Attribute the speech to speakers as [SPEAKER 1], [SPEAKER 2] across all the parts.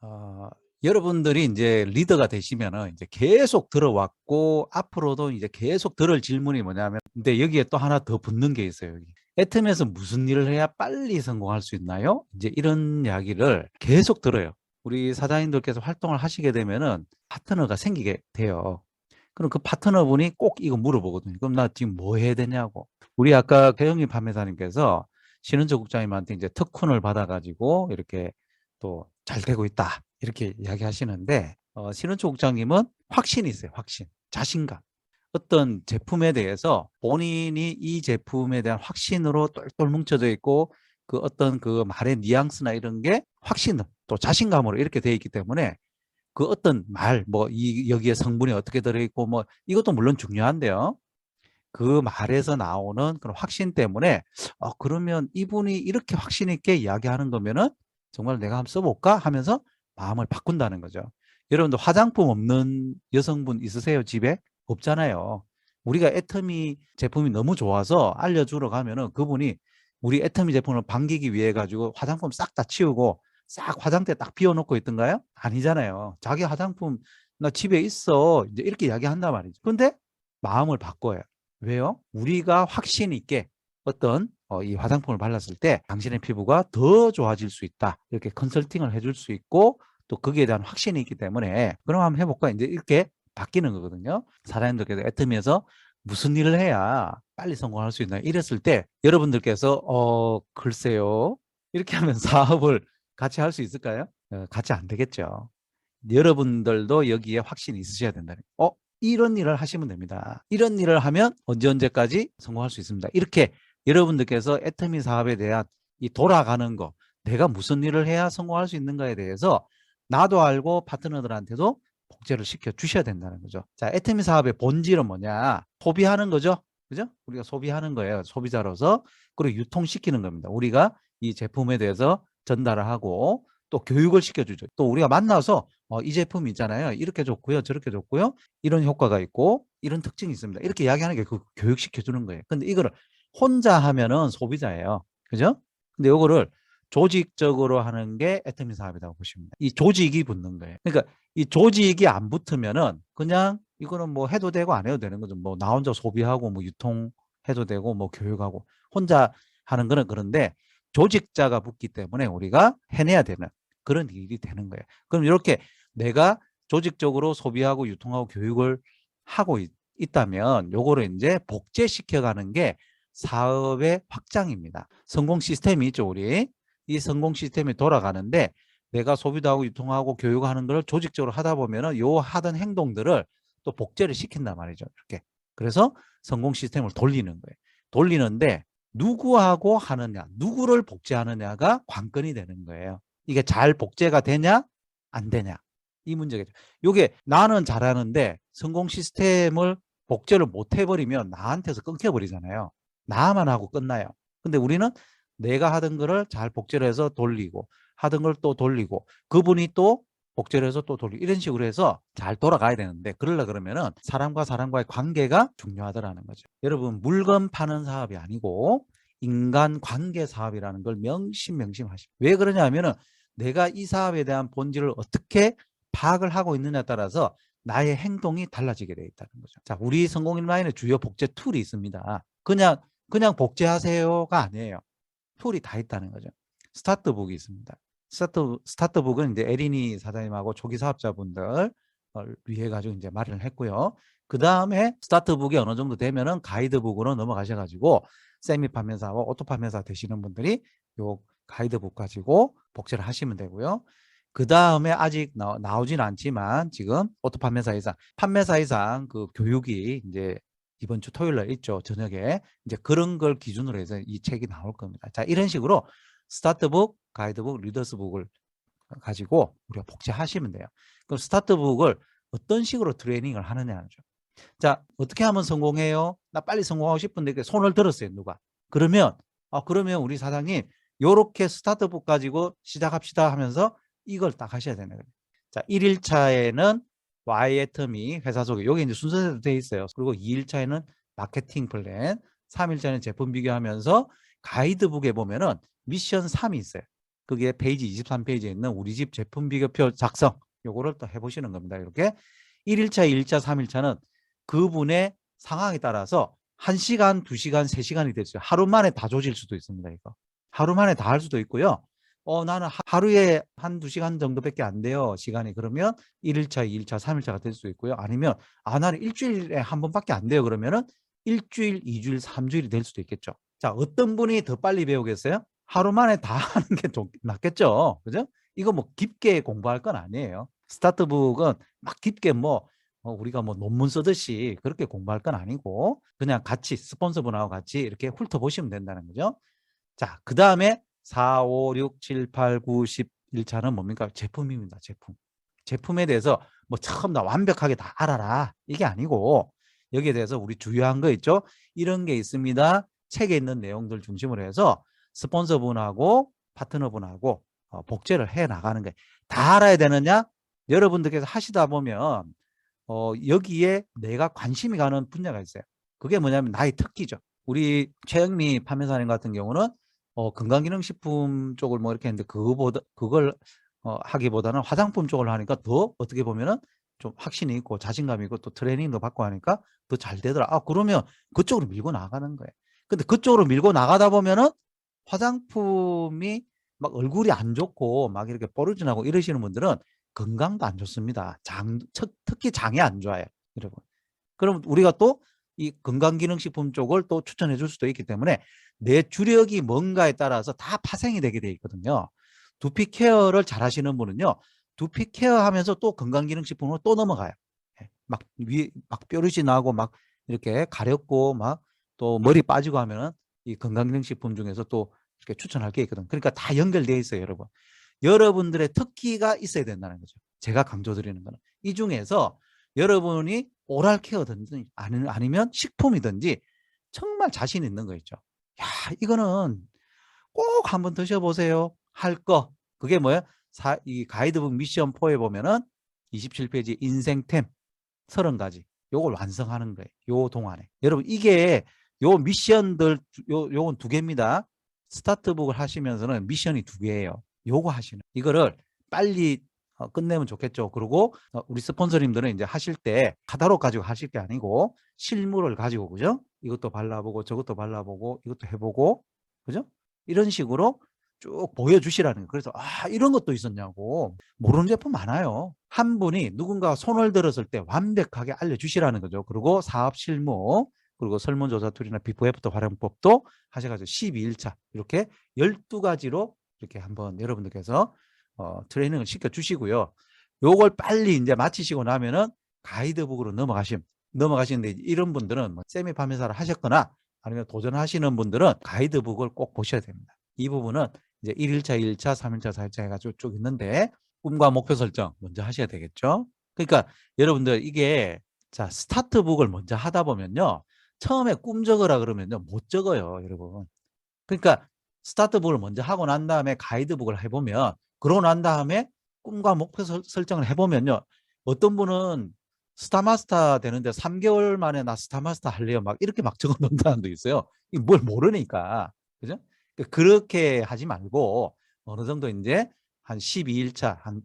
[SPEAKER 1] 어, 여러분들이 이제 리더가 되시면은 이제 계속 들어왔고 앞으로도 이제 계속 들을 질문이 뭐냐면, 근데 여기에 또 하나 더 붙는 게 있어요. 여기. 애텀에서 무슨 일을 해야 빨리 성공할 수 있나요? 이제 이런 이야기를 계속 들어요. 우리 사장님들께서 활동을 하시게 되면은 파트너가 생기게 돼요. 그럼 그 파트너분이 꼭 이거 물어보거든요. 그럼 나 지금 뭐 해야 되냐고. 우리 아까 배영민 판매사님께서 신은철 국장님한테 이제 특훈을 받아가지고 이렇게 또 잘 되고 있다, 이렇게 이야기하시는데, 신은철 국장님은 확신이 있어요. 확신, 자신감. 어떤 제품에 대해서 본인이 이 제품에 대한 확신으로 똘똘 뭉쳐져 있고, 그 어떤 그 말의 뉘앙스나 이런 게 확신, 또 자신감으로 이렇게 돼 있기 때문에 그 어떤 말, 뭐 여기에 성분이 어떻게 들어있고 뭐 이것도 물론 중요한데요. 그 말에서 나오는 그런 확신 때문에 그러면 이분이 이렇게 확신 있게 이야기하는 거면은 정말 내가 한번 써볼까 하면서 마음을 바꾼다는 거죠. 여러분들 화장품 없는 여성분 있으세요? 집에? 없잖아요. 우리가 애터미 제품이 너무 좋아서 알려주러 가면은 그분이 우리 애터미 제품을 반기기 위해 가지고 화장품 싹 다 치우고 싹 화장대 딱 비워놓고 있던가요? 아니잖아요. 자기 화장품 나 집에 있어, 이제 이렇게 이야기한단 말이죠. 근데 마음을 바꿔요. 왜요? 우리가 확신 있게 어떤 이 화장품을 발랐을 때 당신의 피부가 더 좋아질 수 있다, 이렇게 컨설팅을 해줄 수 있고, 또 거기에 대한 확신이 있기 때문에 그럼 한번 해볼까, 이제 이렇게 바뀌는 거거든요. 사장님들께서 애터미에서 무슨 일을 해야 빨리 성공할 수 있나 이랬을 때 여러분들께서 글쎄요, 이렇게 하면 사업을 같이 할 수 있을까요? 같이 안 되겠죠. 여러분들도 여기에 확신이 있으셔야 된다는 거예요. 이런 일을 하시면 됩니다. 이런 일을 하면 언제까지 성공할 수 있습니다. 이렇게 여러분들께서 애터미 사업에 대한 이 돌아가는 거, 내가 무슨 일을 해야 성공할 수 있는가에 대해서 나도 알고 파트너들한테도 복제를 시켜 주셔야 된다는 거죠. 자, 애터미 사업의 본질은 뭐냐? 소비하는 거죠. 그죠? 우리가 소비하는 거예요. 소비자로서. 그리고 유통시키는 겁니다. 우리가 이 제품에 대해서 전달을 하고 또 교육을 시켜주죠. 또 우리가 만나서 이 제품 있잖아요. 이렇게 좋고요. 저렇게 좋고요. 이런 효과가 있고 이런 특징이 있습니다. 이렇게 이야기하는 게 그 교육시켜주는 거예요. 근데 이거를 혼자 하면은 소비자예요. 그죠? 근데 이거를 조직적으로 하는 게 애터미 사업이라고 보시면 돼요. 이 조직이 붙는 거예요. 그러니까 이 조직이 안 붙으면은 그냥 이거는 뭐 해도 되고 안 해도 되는 거죠. 뭐 나 혼자 소비하고 뭐 유통해도 되고 뭐 교육하고 혼자 하는 거는 그런데, 조직자가 붙기 때문에 우리가 해내야 되는 그런 일이 되는 거예요. 그럼 이렇게 내가 조직적으로 소비하고 유통하고 교육을 하고 있다면 요거를 이제 복제시켜가는 게 사업의 확장입니다. 성공 시스템이 있죠, 우리. 이 성공 시스템이 돌아가는데 내가 소비도 하고 유통하고 교육하는 걸 조직적으로 하다 보면은 요 하던 행동들을 또 복제를 시킨단 말이죠. 이렇게. 그래서 성공 시스템을 돌리는 거예요. 돌리는데 누구하고 하느냐, 누구를 복제하느냐가 관건이 되는 거예요. 이게 잘 복제가 되냐, 안 되냐. 이 문제겠죠. 이게 나는 잘하는데 성공 시스템을 복제를 못 해버리면 나한테서 끊겨버리잖아요. 나만 하고 끝나요. 근데 우리는 내가 하던 거를 잘 복제를 해서 돌리고, 하던 걸 또 돌리고, 그분이 또 복제를 해서 또 돌리고, 이런 식으로 해서 잘 돌아가야 되는데, 그러려 그러면은 사람과 사람과의 관계가 중요하더라는 거죠. 여러분, 물건 파는 사업이 아니고 인간 관계 사업이라는 걸 명심하십시오. 왜 그러냐면은 내가 이 사업에 대한 본질을 어떻게 파악을 하고 있느냐에 따라서 나의 행동이 달라지게 되어 있다는 거죠. 자, 우리 성공 인라인의 주요 복제 툴이 있습니다. 그냥 복제하세요가 아니에요. 툴이 다 있다는 거죠. 스타트북이 있습니다. 스타트북은 이제 에리니 사장님하고 초기 사업자분들 위해 가지고 이제 마련을 했고요. 그 다음에 스타트북이 어느 정도 되면은 가이드북으로 넘어가셔가지고 세미 판매사와 오토 판매사 되시는 분들이 요 가이드북 가지고 복제를 하시면 되고요. 그 다음에 아직 나오진 않지만 지금 오토 판매사 이상 그 교육이 이제 이번 주 토요일 날 있죠. 저녁에. 이제 그런 걸 기준으로 해서 이 책이 나올 겁니다. 자, 이런 식으로 스타트북, 가이드북, 리더스북을 가지고 우리가 복제하시면 돼요. 그럼 스타트북을 어떤 식으로 트레이닝을 하느냐죠. 자, 어떻게 하면 성공해요? 나 빨리 성공하고 싶은데 손을 들었어요, 누가. 그러면 우리 사장님 요렇게 스타트북 가지고 시작합시다 하면서 이걸 딱 하셔야 되는 거예요. 자, 1일차에는 Y애터미 회사 소개, 여기 이제 순서대로 돼 있어요. 그리고 2일차에는 마케팅 플랜, 3일차에는 제품 비교하면서 가이드북에 보면은 미션 3이 있어요. 거기에 페이지 23페이지에 있는 우리 집 제품 비교표 작성 요거를 또 해보시는 겁니다. 이렇게 1일차, 2일차, 3일차는 그분의 상황에 따라서 1시간, 2시간, 3시간이 될 수 있어요. 하루 만에 다 조질 수도 있습니다. 이거 하루 만에 다 할 수도 있고요. 나는 하루에 1-2시간 정도밖에 안 돼요. 시간이. 그러면 1일차, 2일차, 3일차가 될 수 있고요. 아니면 나는 일주일에 한 번밖에 안 돼요. 그러면은 일주일, 2주일, 3주일이 될 수도 있겠죠. 자, 어떤 분이 더 빨리 배우겠어요? 하루 만에 다 하는 게 낫겠죠. 그죠? 이거 뭐 깊게 공부할 건 아니에요. 스타트북은 막 깊게 우리가 논문 쓰듯이 그렇게 공부할 건 아니고 그냥 같이 스폰서분하고 같이 이렇게 훑어보시면 된다는 거죠. 자, 그 다음에 4, 5, 6, 7, 8, 9, 10 1차는 뭡니까? 제품입니다. 제품. 제품에 대해서 처음 다 완벽하게 다 알아라. 이게 아니고 여기에 대해서 우리 주요한 거 있죠? 이런 게 있습니다. 책에 있는 내용들 중심으로 해서 스폰서분하고 파트너분하고 복제를 해 나가는 거예요. 다 알아야 되느냐? 여러분들께서 하시다 보면 여기에 내가 관심이 가는 분야가 있어요. 그게 뭐냐면 나의 특기죠. 우리 최영미 판매사님 같은 경우는 건강기능식품 쪽을 이렇게 했는데 그걸 하기보다는 화장품 쪽을 하니까 더 어떻게 보면은 좀 확신이 있고 자신감이 있고 또 트레이닝도 받고 하니까 더 잘 되더라. 그러면 그쪽으로 밀고 나가는 거예요. 근데 그쪽으로 밀고 나가다 보면은 화장품이 막 얼굴이 안 좋고 막 이렇게 뽀르진하고 이러시는 분들은 건강도 안 좋습니다. 특히 장이 안 좋아요, 여러분. 그럼 우리가 또 이 건강기능식품 쪽을 또 추천해 줄 수도 있기 때문에 내 주력이 뭔가에 따라서 다 파생이 되게 돼 있거든요. 두피 케어를 잘 하시는 분은요, 두피 케어 하면서 또 건강기능식품으로 또 넘어가요. 막 뾰루지 나고 막 이렇게 가렵고 막 또 머리 빠지고 하면은 이 건강기능식품 중에서 또 이렇게 추천할 게 있거든. 그러니까 다 연결되어 있어요, 여러분. 여러분들의 특기가 있어야 된다는 거죠. 제가 강조드리는 거는. 이 중에서 여러분이 오랄 케어든지 아니면 식품이든지 정말 자신 있는 거 있죠. 야, 이거는 꼭 한번 드셔보세요. 할 거. 그게 뭐예요? 이 가이드북 미션 4에 보면은 27페이지 인생템 30가지. 요걸 완성하는 거예요. 요 동안에. 여러분, 이게 요 미션들, 요건 2개입니다. 스타트북을 하시면서는 미션이 2개예요. 요거 하시는. 이거를 빨리 끝내면 좋겠죠. 그리고 우리 스폰서님들은 이제 하실 때 카다로 가지고 하실 게 아니고 실물을 가지고, 그죠? 이것도 발라보고 저것도 발라보고 이것도 해보고, 그죠? 이런 식으로 쭉 보여주시라는 거예요. 그래서 이런 것도 있었냐고. 모르는 제품 많아요. 한 분이 누군가 손을 들었을 때 완벽하게 알려주시라는 거죠. 그리고 사업 실무, 그리고 설문조사 툴이나 비포 애프터 활용법도 하셔가지고 12일차 이렇게 12가지로 이렇게 한번 여러분들께서 트레이닝을 시켜주시고요. 요걸 빨리 이제 마치시고 나면은 가이드북으로 넘어가시는데 이런 분들은 세미 판매사를 하셨거나 아니면 도전하시는 분들은 가이드북을 꼭 보셔야 됩니다. 이 부분은 이제 1일차, 2일차, 3일차, 4일차 해가지고 쭉 있는데 꿈과 목표 설정 먼저 하셔야 되겠죠. 그러니까 여러분들 이게 자 스타트북을 먼저 하다 보면요. 처음에 꿈 적으라 그러면요. 못 적어요, 여러분. 그러니까 스타트북을 먼저 하고 난 다음에 가이드북을 해보면 그러고 난 다음에 꿈과 목표 설정을 해보면요. 어떤 분은 스타마스터 되는데 3개월 만에 나 스타마스터 할래요. 막 이렇게 막 적어 놓은 사람도 있어요. 뭘 모르니까. 그죠? 그렇게 하지 말고 어느 정도 이제 한 12일차, 한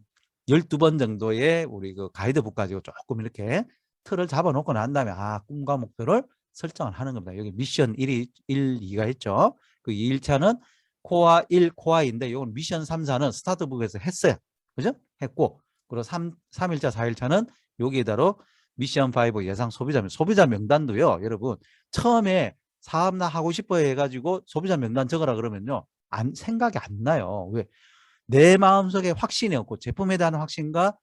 [SPEAKER 1] 12번 정도의 우리 그 가이드북 가지고 조금 이렇게 틀을 잡아놓고 난 다음에 꿈과 목표를 설정을 하는 겁니다. 여기 미션 1, 2가 있죠. 그 2일차는 코어 1, 코어 2인데 이건 미션 3, 4는 스타트북에서 했어요. 그죠? 했고 그리고 3일차, 4일차는 여기에다로 미션 5 예상 소비자 명단도요. 여러분 처음에 사업 나 하고 싶어 해가지고 소비자 명단 적어라 그러면요. 생각이 안 나요. 왜? 내 마음속에 확신이 없고 제품에 대한 확신과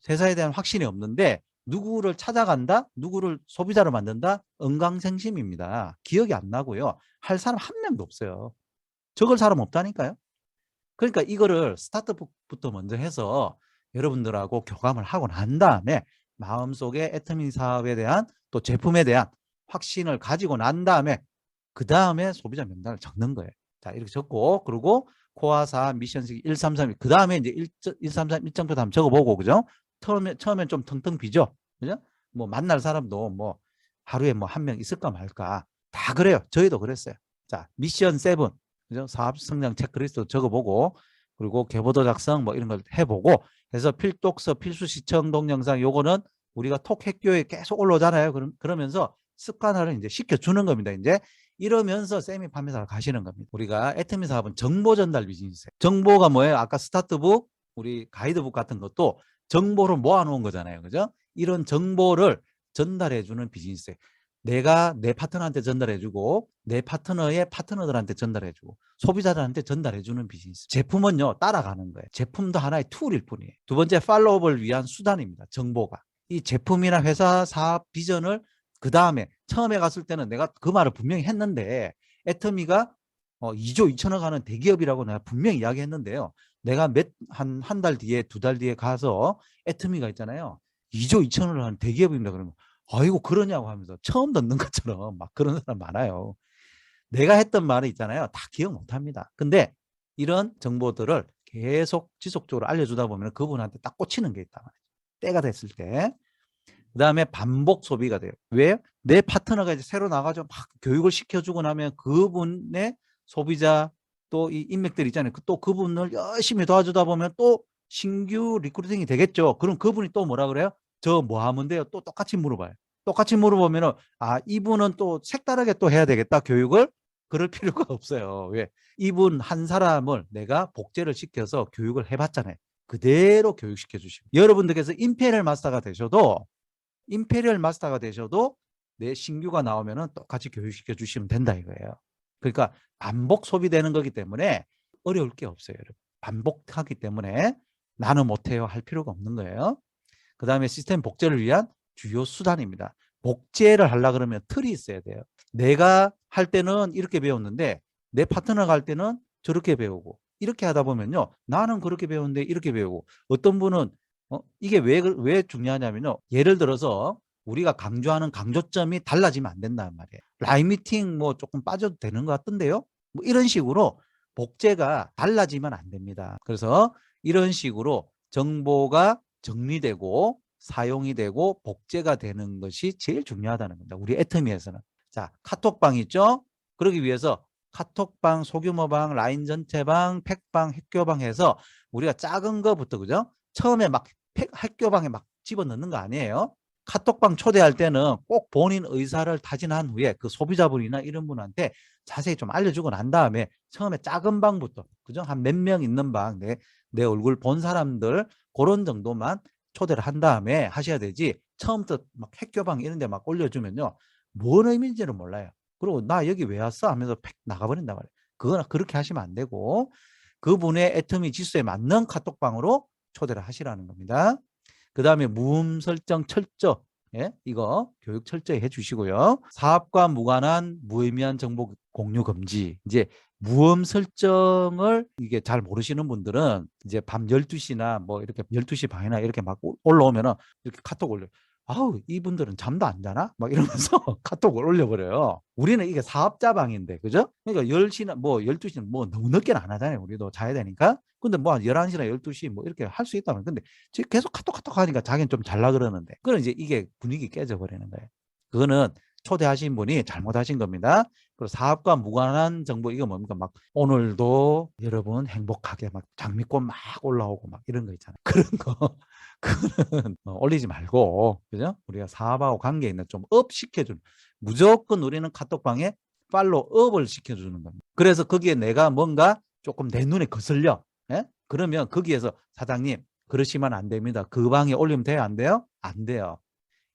[SPEAKER 1] 회사에 대한 확신이 없는데 누구를 찾아간다? 누구를 소비자로 만든다? 은강생심입니다. 기억이 안 나고요. 할 사람 한 명도 없어요. 적을 사람 없다니까요. 그러니까 이거를 스타트부터 먼저 해서 여러분들하고 교감을 하고 난 다음에 마음속에 애터미 사업에 대한 또 제품에 대한 확신을 가지고 난 다음에 그 다음에 소비자 명단을 적는 거예요. 자, 이렇게 적고 그리고 코어 4 미션 1, 3, 3, 그 다음에 이제 1, 3, 3 일정표도 한번 적어보고, 그죠? 처음엔 좀 텅텅 비죠? 그죠? 만날 사람도 하루에 한 명 있을까 말까. 다 그래요. 저희도 그랬어요. 자, 미션 7, 그죠? 사업 성장 체크리스트 적어보고, 그리고 계보도 작성 뭐 이런 걸 해보고 해서 필독서, 필수 시청 동영상 요거는 우리가 톡 핵교에 계속 올라오잖아요. 그러면서 습관화를 이제 시켜주는 겁니다. 이제 이러면서 세미 판매사를 가시는 겁니다. 우리가 애터미 사업은 정보 전달 비즈니스예요. 정보가 뭐예요? 아까 스타트북, 우리 가이드북 같은 것도 정보를 모아놓은 거잖아요. 그죠? 이런 정보를 전달해주는 비즈니스예요. 내가 내 파트너한테 전달해주고 내 파트너의 파트너들한테 전달해주고 소비자들한테 전달해주는 비즈니스. 제품은요 따라가는 거예요. 제품도 하나의 툴일 뿐이에요. 두 번째 팔로우업을 위한 수단입니다. 정보가. 이 제품이나 회사 사업 비전을 그 다음에 처음에 갔을 때는 내가 그 말을 분명히 했는데 애터미가 2조 2천억 하는 대기업이라고 내가 분명히 이야기했는데요. 내가 한 달 뒤에 두 달 뒤에 가서 애터미가 있잖아요. 2조 2천억을 하는 대기업입니다. 그러면 아이고 그러냐고 하면서 처음 듣는 것처럼 막 그런 사람 많아요. 내가 했던 말이 있잖아요. 다 기억 못합니다. 근데 이런 정보들을 계속 지속적으로 알려주다 보면 그분한테 딱 꽂히는 게 있단 말이에요. 때가 됐을 때. 그 다음에 반복 소비가 돼요. 왜? 내 파트너가 이제 새로 나가서 막 교육을 시켜주고 나면 그분의 소비자 또 이 인맥들 있잖아요. 또 그분을 열심히 도와주다 보면 또 신규 리크루팅이 되겠죠. 그럼 그분이 또 뭐라 그래요? 저 뭐 하면 돼요? 또 똑같이 물어봐요. 똑같이 물어보면은 이분은 또 색다르게 또 해야 되겠다 교육을. 그럴 필요가 없어요. 왜? 이분 한 사람을 내가 복제를 시켜서 교육을 해봤잖아요. 그대로 교육시켜 주시고 여러분들께서 임페리얼 마스터가 되셔도 내 신규가 나오면은 똑같이 교육시켜 주시면 된다 이거예요. 그러니까 반복 소비되는 거기 때문에 어려울 게 없어요. 여러분. 반복하기 때문에 나는 못해요 할 필요가 없는 거예요. 그 다음에 시스템 복제를 위한 주요 수단입니다. 복제를 하려고 그러면 틀이 있어야 돼요. 내가 할 때는 이렇게 배웠는데 내 파트너가 할 때는 저렇게 배우고 이렇게 하다 보면요. 나는 그렇게 배웠는데 이렇게 배우고 어떤 분은 이게 왜 중요하냐면요. 예를 들어서 우리가 강조하는 강조점이 달라지면 안 된단 말이에요. 라인 미팅 뭐 조금 빠져도 되는 것 같던데요. 뭐 이런 식으로 복제가 달라지면 안 됩니다. 그래서 이런 식으로 정보가 정리되고 사용이 되고 복제가 되는 것이 제일 중요하다는 겁니다. 우리 애터미에서는. 자, 카톡방 있죠? 그러기 위해서 카톡방, 소규모방, 라인 전체방, 팩방, 핵교방 해서 우리가 작은 거부터 그죠? 처음에 막 핵교방에 막 집어넣는 거 아니에요. 카톡방 초대할 때는 꼭 본인 의사를 타진한 후에 그 소비자분이나 이런 분한테 자세히 좀 알려주고 난 다음에 처음에 작은 방부터 그죠? 한 몇 명 있는 방, 내 얼굴 본 사람들 그런 정도만 초대를 한 다음에 하셔야 되지 처음부터 막 핵교방 이런 데 막 올려주면요. 뭔 의미인지를 몰라요. 그리고 나 여기 왜 왔어? 하면서 팩 나가버린단 말이에요. 그거는 그렇게 하시면 안 되고 그분의 애터미 지수에 맞는 카톡방으로 초대를 하시라는 겁니다. 그 다음에 무음 설정 철저 이거 교육 철저히 해주시고요. 사업과 무관한 무의미한 정보 공유 금지. 이제 무음 설정을 이게 잘 모르시는 분들은 이제 밤 12시나 뭐 이렇게 12시 반이나 이렇게 막 올라오면은 이렇게 카톡 올려. 아우 이분들은 잠도 안 자나? 막 이러면서 카톡을 올려버려요. 우리는 이게 사업자 방인데 그죠? 그러니까 10시나 뭐 12시는 뭐 너무 늦게는 안 하잖아요. 우리도 자야 되니까. 근데 뭐 11시나 12시 뭐 이렇게 할 수 있다면 근데 계속 카톡 하니까 자기는 좀 잘라 그러는데 그럼 이제 이게 분위기 깨져버리는 거예요. 그거는 초대하신 분이 잘못하신 겁니다. 그리고 사업과 무관한 정보 이거 뭡니까? 막 오늘도 여러분 행복하게 막 장미꽃 막 올라오고 막 이런 거 있잖아요. 그런 거 그거는 올리지 말고 그죠? 우리가 사업하고 관계 있는 좀 업 시켜주는 무조건 우리는 카톡방에 팔로우업을 시켜주는 겁니다. 그래서 거기에 내가 뭔가 조금 내 눈에 거슬려. 예? 그러면 거기에서 사장님 그러시면 안 됩니다. 그 방에 올리면 돼요? 안 돼요? 안 돼요.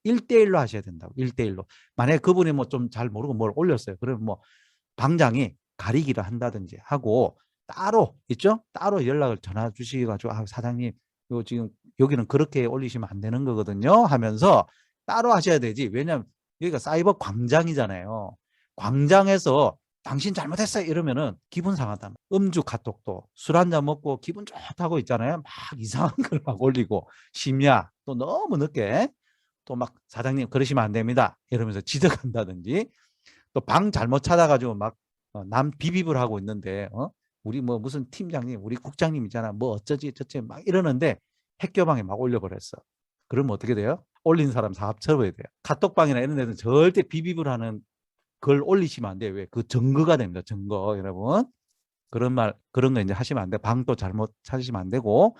[SPEAKER 1] 1대1로 하셔야 된다고. 1대1로. 만약에 그분이 뭐 좀 잘 모르고 뭘 올렸어요. 그러면 뭐 방장이 가리기를 한다든지 하고 따로 있죠? 따로 연락을 전화 주시가지고 사장님 요 지금 여기는 그렇게 올리시면 안 되는 거거든요 하면서 따로 하셔야 되지. 왜냐하면 여기가 사이버 광장이잖아요. 광장에서 당신 잘못했어요 이러면은 기분 상하다. 음주 카톡도 술 한잔 먹고 기분 좋다고 있잖아요. 막 이상한 걸 막 올리고 심야 또 너무 늦게 또 막 사장님 그러시면 안 됩니다 이러면서 지적한다든지 또 방 잘못 찾아가지고 막 남 비비을 하고 있는데 우리 뭐 무슨 팀장님 우리 국장님 있잖아 뭐 어쩌지 저쩌지 막 이러는데 핵교방에 막 올려버렸어. 그러면 어떻게 돼요? 올린 사람 사업 처벌이 돼요. 카톡방이나 이런 데는 절대 비비을 하는 걸 올리시면 안 돼요. 왜? 그 증거가 됩니다. 증거 여러분. 그런 거 이제 하시면 안 돼. 방도 잘못 찾으시면 안 되고,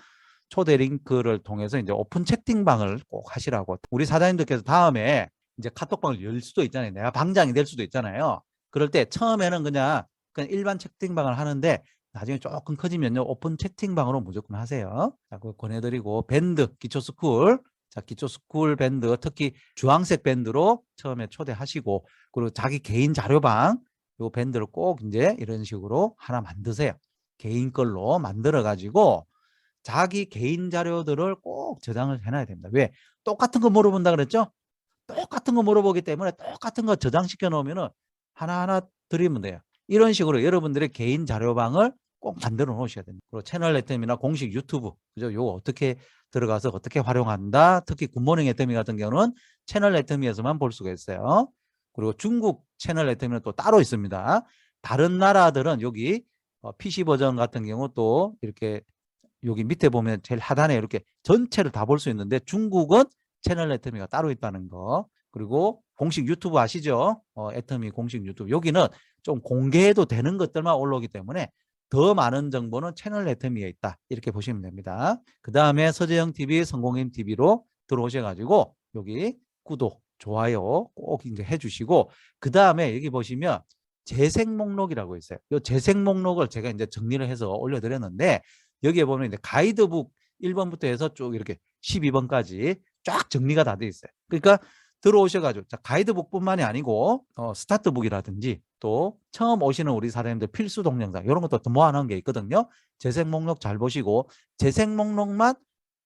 [SPEAKER 1] 초대 링크를 통해서 이제 오픈 채팅방을 꼭 하시라고. 우리 사장님들께서 다음에 이제 카톡방을 열 수도 있잖아요. 내가 방장이 될 수도 있잖아요. 그럴 때 처음에는 그냥 일반 채팅방을 하는데 나중에 조금 커지면요, 오픈 채팅방으로 무조건 하세요. 자, 그거 권해드리고, 밴드, 기초스쿨. 자, 기초스쿨 밴드, 특히 주황색 밴드로 처음에 초대하시고, 그리고 자기 개인 자료방, 요 밴드를 꼭 이제 이런 식으로 하나 만드세요. 개인 걸로 만들어가지고, 자기 개인 자료들을 꼭 저장을 해놔야 됩니다. 왜? 똑같은 거 물어본다 그랬죠? 똑같은 거 물어보기 때문에 똑같은 거 저장시켜 놓으면 하나하나 드리면 돼요. 이런 식으로 여러분들의 개인 자료방을 꼭 만들어 놓으셔야 됩니다. 그리고 채널 애터미나 공식 유튜브, 그죠? 요거 어떻게 들어가서 어떻게 활용한다. 특히 굿모닝 애터미 같은 경우는 채널 애터미에서만 볼 수가 있어요. 그리고 중국 채널 애터미는 또 따로 있습니다. 다른 나라들은 여기 PC 버전 같은 경우 또 이렇게 여기 밑에 보면 제일 하단에 이렇게 전체를 다 볼 수 있는데, 중국은 채널 애터미가 따로 있다는 거. 그리고 공식 유튜브 아시죠? 애터미 공식 유튜브. 여기는 좀 공개해도 되는 것들만 올라오기 때문에 더 많은 정보는 채널 애터미에 있다. 이렇게 보시면 됩니다. 그 다음에 서재영 TV, 성공임 TV로 들어오셔가지고 여기 구독, 좋아요 꼭 이제 해주시고, 그 다음에 여기 보시면 재생 목록이라고 있어요. 이 재생 목록을 제가 이제 정리를 해서 올려드렸는데, 여기에 보면 이제 가이드북 1번부터 해서 쭉 이렇게 12번까지 쫙 정리가 다 돼 있어요. 그러니까 들어오셔가지고, 자, 가이드북뿐만이 아니고 스타트북이라든지 또 처음 오시는 우리 사장님들 필수 동영상 이런 것도 더 모아놓은 게 있거든요. 재생 목록 잘 보시고, 재생 목록만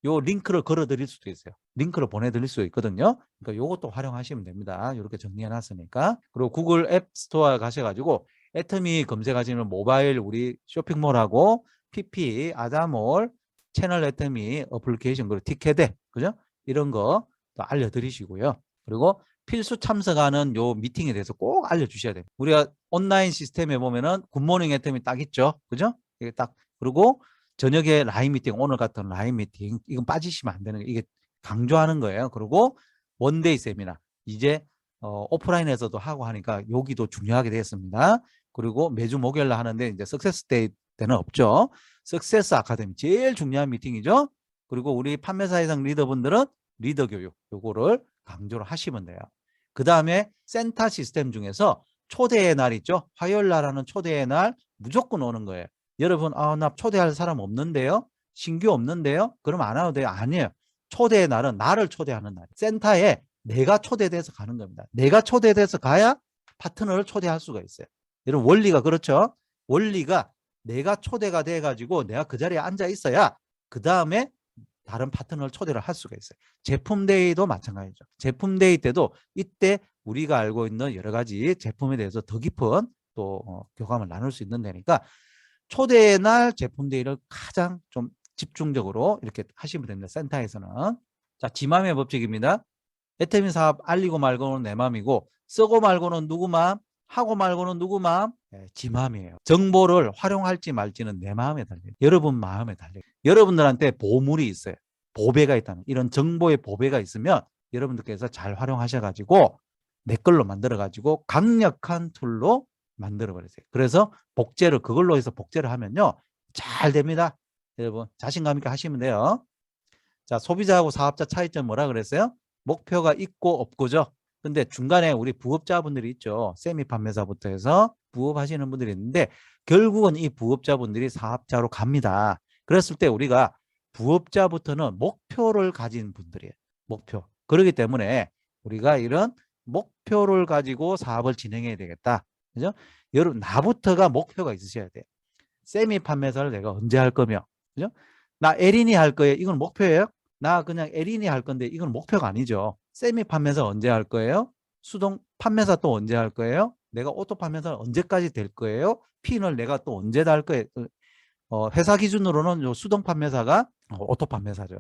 [SPEAKER 1] 요 링크를 걸어 드릴 수도 있어요. 링크를 보내드릴 수 있거든요. 그러니까 요것도 활용하시면 됩니다. 이렇게 정리해 놨으니까. 그리고 구글 앱 스토어 가셔가지고 애터미 검색하시면 모바일 우리 쇼핑몰하고 PP, 아자몰, 채널 애터미 어플리케이션, 그리고 티켓에, 그죠? 이런 거 또 알려드리시고요. 그리고 필수 참석하는 요 미팅에 대해서 꼭 알려주셔야 돼요. 우리가 온라인 시스템에 보면은 굿모닝 애터미 딱 있죠. 그죠? 이게 딱, 그리고 저녁에 라인 미팅, 오늘 같은 라인 미팅, 이건 빠지시면 안 되는 거예요. 이게 강조하는 거예요. 그리고 원데이 세미나, 이제 오프라인에서도 하고 하니까 여기도 중요하게 되었습니다. 그리고 매주 목요일 날 하는데 이제 석세스 데이 때는 없죠. 석세스 아카데미 제일 중요한 미팅이죠. 그리고 우리 판매사 이상 리더분들은 리더 교육 요거를 강조를 하시면 돼요. 그 다음에 센터 시스템 중에서 초대의 날 있죠. 화요일 날 하는 초대의 날 무조건 오는 거예요. 여러분, 나 초대할 사람 없는데요? 신규 없는데요? 그럼 안 와도 돼요? 아니에요. 초대의 날은 나를 초대하는 날. 센터에 내가 초대돼서 가는 겁니다. 내가 초대돼서 가야 파트너를 초대할 수가 있어요. 여러분, 원리가 그렇죠? 원리가 내가 초대가 돼가지고 내가 그 자리에 앉아 있어야 그 다음에 다른 파트너를 초대를 할 수가 있어요. 제품데이도 마찬가지죠. 제품데이 때도 이때 우리가 알고 있는 여러 가지 제품에 대해서 더 깊은 또 교감을 나눌 수 있는 데니까 초대의 날 제품데이를 가장 좀 집중적으로 이렇게 하시면 됩니다. 센터에서는. 자, 지맘의 법칙입니다. 애터미 사업 알리고 말고는 내 맘이고, 쓰고 말고는 누구 맘, 하고 말고는 누구 맘? 네, 지 맘이에요. 정보를 활용할지 말지는 내 마음에 달려요. 여러분 마음에 달려요. 여러분들한테 보물이 있어요. 보배가 있다는, 이런 정보의 보배가 있으면 여러분들께서 잘 활용하셔가지고 내 걸로 만들어가지고 강력한 툴로 만들어버리세요. 그래서 복제를, 그걸로 해서 복제를 하면요, 잘 됩니다. 여러분 자신감 있게 하시면 돼요. 자, 소비자하고 사업자 차이점 뭐라 그랬어요? 목표가 있고 없고죠. 근데 중간에 우리 부업자분들이 있죠. 세미 판매사부터 해서 부업하시는 분들이 있는데, 결국은 이 부업자분들이 사업자로 갑니다. 그랬을 때 우리가 부업자부터는 목표를 가진 분들이에요. 목표. 그렇기 때문에 우리가 이런 목표를 가지고 사업을 진행해야 되겠다. 그죠? 여러분, 나부터가 목표가 있으셔야 돼요. 세미 판매사를 내가 언제 할 거며, 그죠? 나 에린이 할 거예요. 이건 목표예요? 나 그냥 에린이 할 건데 이건 목표가 아니죠. 세미 판매사 언제 할 거예요? 수동 판매사 또 언제 할 거예요? 내가 오토 판매사 언제까지 될 거예요? 핀을 내가 또 언제 달 거예요? 회사 기준으로는 요 수동 판매사가 오토 판매사죠.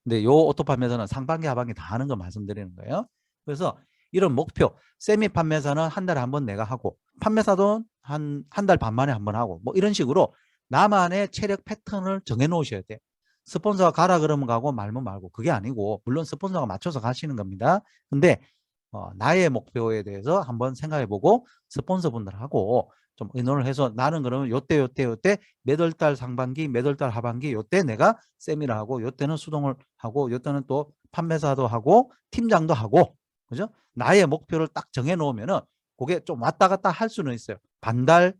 [SPEAKER 1] 근데 요 오토 판매사는 상반기 하반기 다 하는 거 말씀드리는 거예요. 그래서 이런 목표, 세미 판매사는 한 달에 한 번 내가 하고, 판매사도 한 달 반 만에 한 번 하고, 뭐 이런 식으로 나만의 체력 패턴을 정해 놓으셔야 돼요. 스폰서가 가라 그러면 가고 말면 말고, 그게 아니고, 물론 스폰서가 맞춰서 가시는 겁니다. 근데 나의 목표에 대해서 한번 생각해 보고 스폰서분들하고 좀 의논을 해서 나는 그러면 요때 몇 월 달 상반기, 몇 월 달 하반기 요때 내가 세미나 하고 요때는 수동을 하고 요때는 또 판매사도 하고 팀장도 하고 그죠? 나의 목표를 딱 정해 놓으면은 그게 좀 왔다 갔다 할 수는 있어요. 반달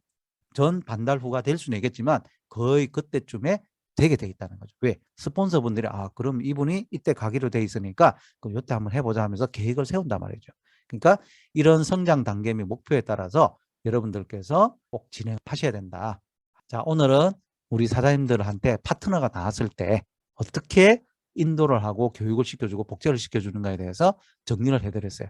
[SPEAKER 1] 전, 반달 후가 될 수는 있겠지만 거의 그때쯤에 되게 돼 있다는 거죠. 왜? 스폰서분들이 그럼 이분이 이때 가기로 돼 있으니까 그럼 요때 한번 해보자 하면서 계획을 세운단 말이죠. 그러니까 이런 성장 단계 및 목표에 따라서 여러분들께서 꼭 진행하셔야 된다. 자, 오늘은 우리 사장님들한테 파트너가 나왔을 때 어떻게 인도를 하고 교육을 시켜주고 복제를 시켜주는가에 대해서 정리를 해드렸어요.